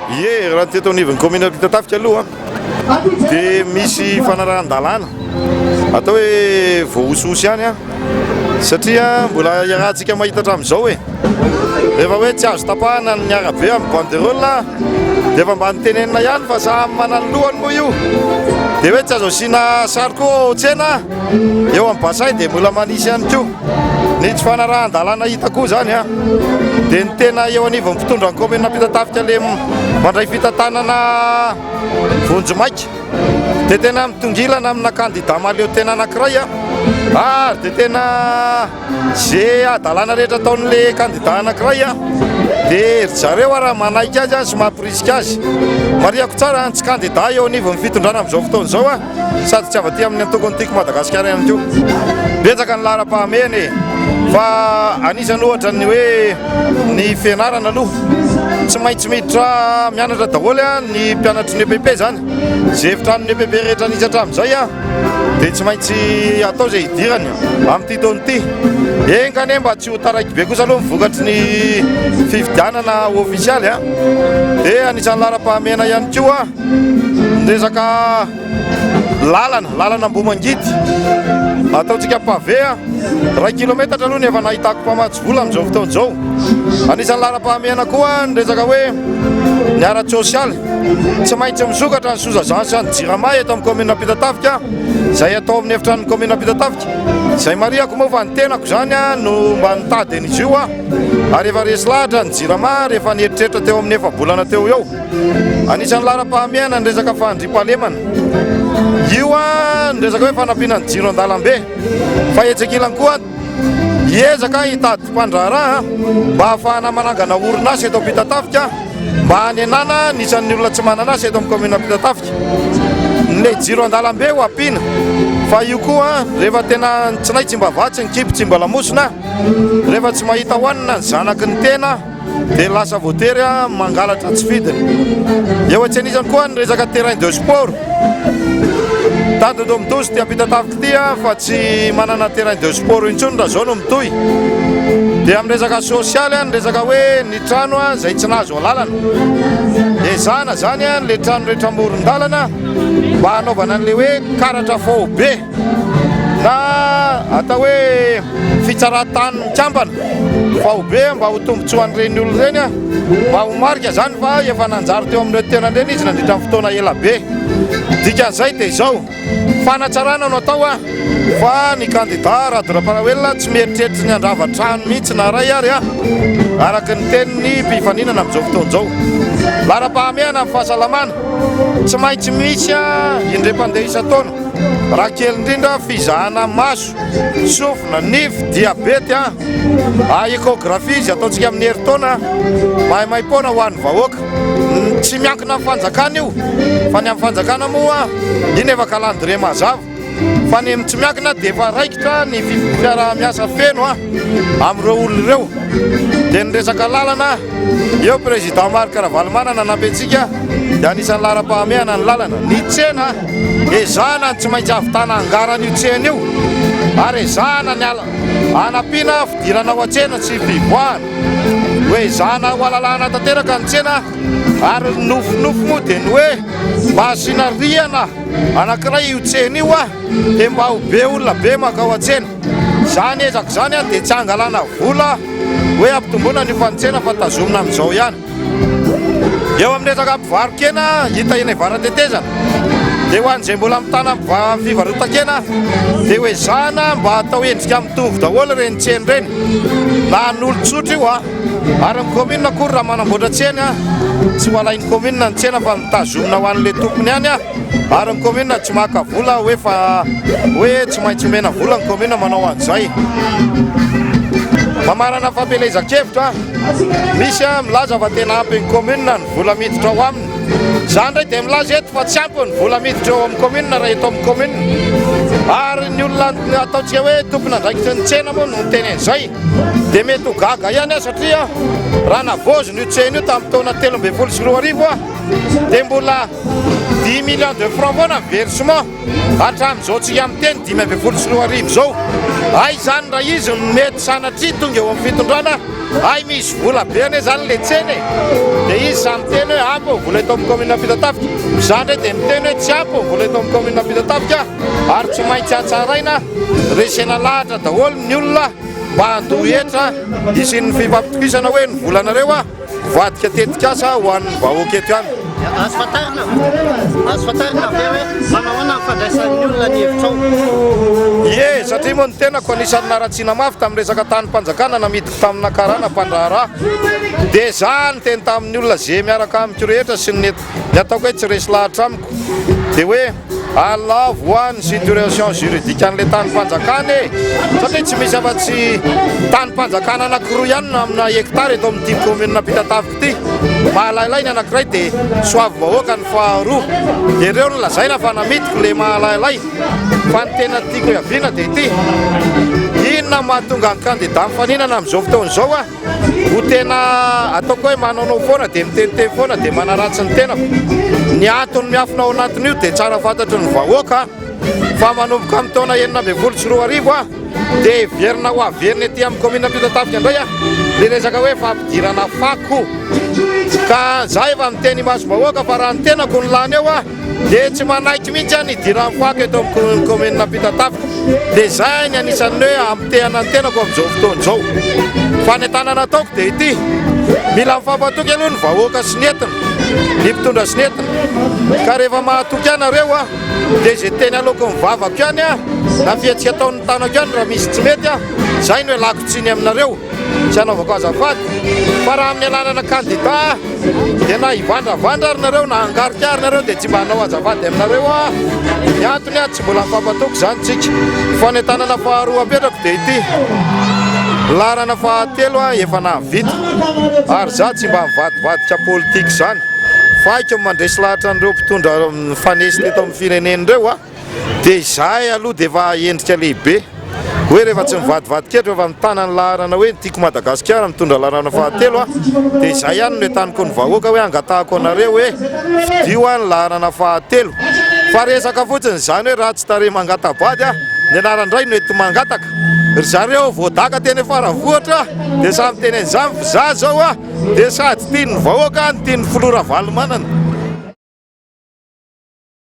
Ie raha teto anivon'ny commune Ampitatafika aloha dia misy fanarahan-dalàna atao hoe voaososy ihany a satria mbola iarahantsika mahita hatramin'izao hoe rehefa hoe tsy azo tapahana ny arabe amin'ny banderole dia efa mba nitenenina ihany fa samy manana lohany moa io dia hoe tsy azo asiana sary koa tsena eo amin'ny basay dia mbola manisy ihany koa ny tsy fanarahan-dalàna hita koa zany a dia ny tena eo anivon'ny mpitondra ny commune Ampitatafika le mandray fitantanana vonjomaika dia tena mitongilana amina kandida maleo tena anankiray a ary dia tena zay adalàna rehetra ataon'le kandida anankiray a dia ry zareo raha manaiky azy a sy mampirisika azy mariako tsara tsy kandida eo anivon'ny fitondrana amin'izao fotoana izao a sady tsy avaty amin'ny antokony tiako Madagasikara ihany koa betsaka ny laharam-pahamehany fa anisany ohatra ny hoe ny fianarana aloha tsy maintsy miditra mianatra daholo a ny mpianatry ny EPP zany zay efitrano ny EPP rehetra anisy hatramin'izay a dia tsy maintsy atao zay hidirany amin'ity taona ity engane mba tsy ho taraiky be kosa aloha mivokatry ny fividianana ofisialy a dia anisan'ny laharam-pahamehana ihany koa resaka lalana Ambohimangidy ataontsika pavé a 1 kilometatra aloha ny efa nahitako mpamatsy vola amin'izao fotoana izao anisan'ny laharam-pahamehana koa ny resaka hoe ny ara sosialy tsy maintsy misokatra ny sous-agence ny Jirama eto amin'ny commune Ampitatafika izay atao amin'ny efitran'ny commune Ampitatafika izay mariako moa fa ny tenako zany a no mba nitady an'izy io a ary efa resy lahatra ny Jirama rehefa nieritreritra teo amin'ny 9 bolana teo eo anisan'ny laharam-pahamehana ny resaka fandriam-pahalemana io a ny resaka hoe fanampiana ny jiro an-dalambe fa etsakilany koa hiezaka hitady mpandraharaha mba ahafahana manangana orinasa eto Ampitatafika mba hanenana nisan'ny olona tsy mananasa eto amin'ny commune Ampitatafika ny jiro an-dalambe ho ampiana fa io koa rehefa tena tsy nay tsy mba vatsy ny kipy tsy mba lamosina rehefa tsy mahita hoanina ny zanaky ny tena dia lasa voatery a mangalatra tsy vidiny eo atsy-anisany koa ny resaka terrain de sport tandodo midosy ty Ampitatafika ty a fa tsy manana terrain de sport intsony raha zao no mitohy dia amin'ny resaka sosialy a ny resaka hoe ny trano a zay tsy nahazo alalana ezana zany a le trano rehetra amoron-dalana mba hanaovana an'le hoe karatra fao be na atao hoe fitsara-tany mikambana fao be mba ho tombontsoan'ireny olo ireny a mba ho marika zany fa efa nanjary teo amin'ireo tenanireny izy nandritra amin'ny fotoana ela be dikan'izay dia izao fanatsarana no atao a fa ny kandida Radora-Parawelona tsy mieritreritra ny andrava trano mihitsy na ray ary a araka ny teniny mpifaninana amin'izao fotoana izao laharam-pahamehana amin'ny fahasalamana tsy maintsy misy a indrem-pandeha isa-taona raha kely indrindra fizahana maso sofina nify diabety a échographie izy ataontsika amin'ny herintaona mahaimaim-poana ho an'ny vahoaka tsy miankina amin'ny fanjakana io fa ny amin'ny fanjakana moa iny efa calendrier mazava fa ny tsy miankina dia efa raikitra ny fiara-miasa feno a amin'ireo olona ireo dia ny resaka lalana eo président Marc Ravalomanana nanampy antsika dia anisan'ny laharam-pahamehana ny lalana ny tsena ezahana ny tsy maintsy ahavitana angarana io tsena io ary ezahana ny anampiana fidirana ao an-tsena tsy fivoahana hoe ezahana ho alalahana tanteraka ny tsena ary nofinofo moa dia ny hoe mba asiana riana anankiray io tsena io a dia mba ho be olona be maka ao an-tsena zany ezaka zany a dia tsy angalana vola hoe ampitomboana ny fantsena fa tazomina amin'izao ihany eo amin'ny resaka mpivarokena hita eny varatetezana dia ho an'izay mbola mitana fivarotan-kena dia hoe zana mba atao endrika mitovy daholo reny tseny reny na n'olon-tsotra io a ary ny commune akory raha manamboatra tseny a tsy ho alain'ny commune ny tsena fa mitazomina ho an'le tompony ihany a ary ny commune tsy maka vola hoe fa hoe tsy maintsy mena vola ny commune manao an'izay mamarana fampelezan-kevitra misy a milaza fa tena ampy ny commune ny vola miditra ao aminy zany ndray dia milaza eto fa tsy ampy ny vola miditra eo amin'ny commune raha eto amin'ny commune ary ny olona ataontsika hoe tompona andraikitra ny tsena moa no teny an'izay dia mety ho gaga ihany a satria raha navoziny io tsena io tamin'ny taona 13 sy 14 a dia mbola 10 millions de francs foana versement hatramin'izao tsy amin'ny teny 5.4 zao. Ay zany raha izy mety sanatria tonga eo amin'ny fitondrana ay misy vola be ane zany le tseny dia izy samy teny hoe ampy vola eto amin'ny commune Ampitatafika, zany dia miteny hoe tsy ampy vola eto amin'ny commune Ampitatafika ary tsy maintsy hatsaraina resena lahatra daholo ny olona mba handohetra isin'ny fifampitokisana hoe ny volanareo vadika tetikasa ho an'ny vahoaka eto ihany. Azo fatarina ve hoe manahoana ny fandraisan'ny olona ny hevitrao? Ie, satria moa ny tenako anisan'ny naratsiana mafy tamin'ny resaka tany-panjakana namidiko tamina karana mpandraharaha dia zany teny tamin'ny olona zay miaraka amiko rehetra sy ny ataoko hoe tsy resy lahatra amiko dia hoe ala voany situation juridique an'ilay tany-panjakana satria tsy misy afa-tsy tany-panjakana anankiroa ihany amina hektara eto amin'ny 10 commune Ampitatafika ity. Mahalailay ny anankiray dia Soavivahoaka ny faharoa dia ireo no lazaina fa namitiko le mahalailay fa ny tena tiako hiaviana dia ity inona mahatonga ny candidat mifaninana amin'izao fotoana izao ho tena ataoko hoe manaonao foana dia miteniteny foana dia manaratsy ny tenako. Ny antony miafina ao anatin'io dia tsara fantatry ny vahoaka fa manomboka amin'ny taona 2024 dia heverina ho averina ety amin'ny commune Ampitatafika indray le resaka hoe fampidirana fako ka za efa miteny maso vahoaka fa raha ny tenako ny lany eo dia tsy manaiky mihitsy any hidirany fako eto amin'ny commune Ampitatafika dia zay ny anisan'ny hoe amitehana ny tenako amin'izao fotoana izao. Fa ny tanana ataoko dia ity mila mifampatoky aloha ny vahoaka sy ny entina ny mpitondra sy ny entina ka rehefa mahatoky anareo dia izay teny aleoko mivavako ihany na fiatsika ataon'ny tanako ihany raha misy tsy mety zay no hoe lakotsiny aminareo tsy hanaovako azafady fa raha amin'ny alanana candidat dia na hivandravandra ary nareo na hangarika ary nareo dia tsy mba hanao azafady aminareo ny antony tsy mbola mifampatoky zany tsika. Fa ny tanana faharoa apetrako dia ity larana fahatelo efa navita ary za tsy mba mivadivadika politika zany faiko mandresy lahatra an'ireo mpitondra fanesy teto amin'ny firenen'ireo dia izay aloha dia efa endrika lehibe hoe rehefa tsy mivadivadika eto efa mitana ny laharana hoe tiako Madagasikara mitondra larana fahatelo dia izay ihany no entaniko ny vahoaka hoe angatahako anareo hoe fidio ny laharana fahatelo fa resaka fotsiny zany hoe raha tsy tare mangatabady ny anarandray no ety mangataka ry zareo voadaka teny faravohatra dia samy teny an'izany za zao dia sady tiany vahoaka ny tiany filora valomanana.